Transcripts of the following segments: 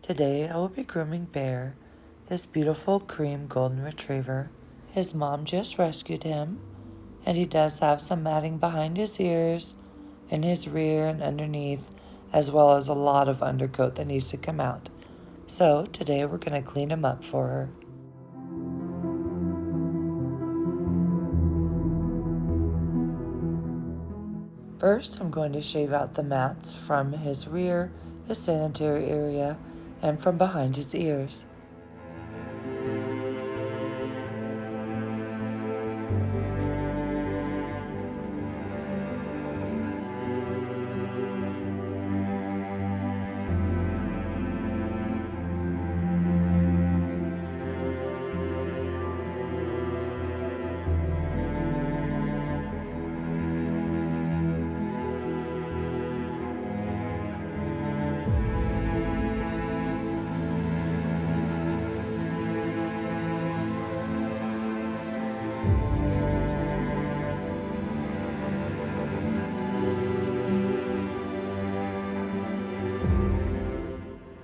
Today I will be grooming Bear, this beautiful cream golden retriever. His mom just rescued him, and he does have some matting behind his ears, in his rear and underneath, as well as a lot of undercoat that needs to come out. So today we're going to clean him up for her. First, I'm going to shave out the mats from his rear, his sanitary area, and from behind his ears.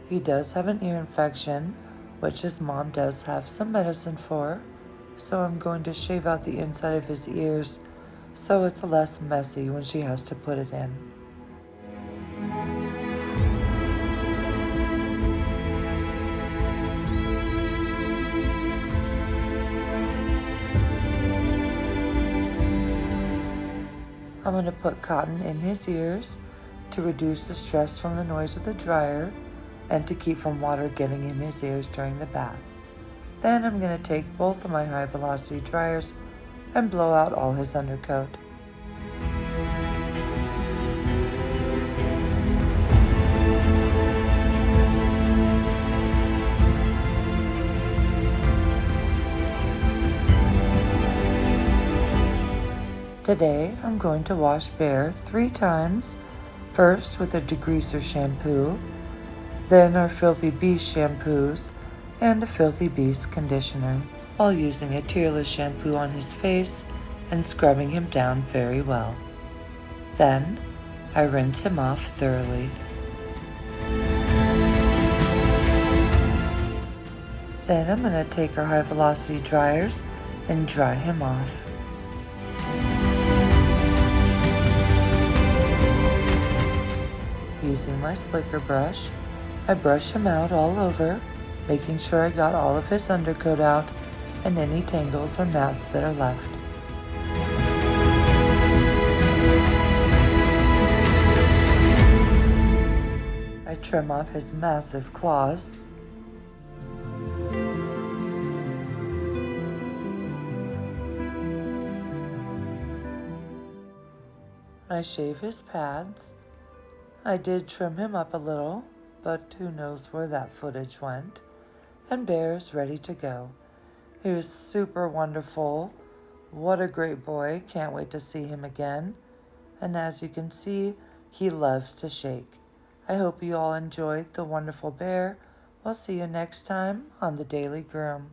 He does have an ear infection, which his mom does have some medicine for, so I'm going to shave out the inside of his ears so it's less messy when she has to put it in. I'm going to put cotton in his ears to reduce the stress from the noise of the dryer and to keep from water getting in his ears during the bath. Then I'm going to take both of my high velocity dryers and blow out all his undercoat. Today I'm going to wash Bear 3 times, first with a degreaser shampoo, then our Filthy Beast shampoos, and a Filthy Beast conditioner, while using a tearless shampoo on his face and scrubbing him down very well. Then I rinse him off thoroughly. Then I'm going to take our high velocity dryers and dry him off. Using my slicker brush, I brush him out all over, making sure I got all of his undercoat out and any tangles or mats that are left. I trim off his massive claws. I shave his pads. I did trim him up a little, but who knows where that footage went. And Bear's ready to go. He was super wonderful. What a great boy. Can't wait to see him again. And as you can see, he loves to shake. I hope you all enjoyed the wonderful Bear. We'll see you next time on the Daily Groom.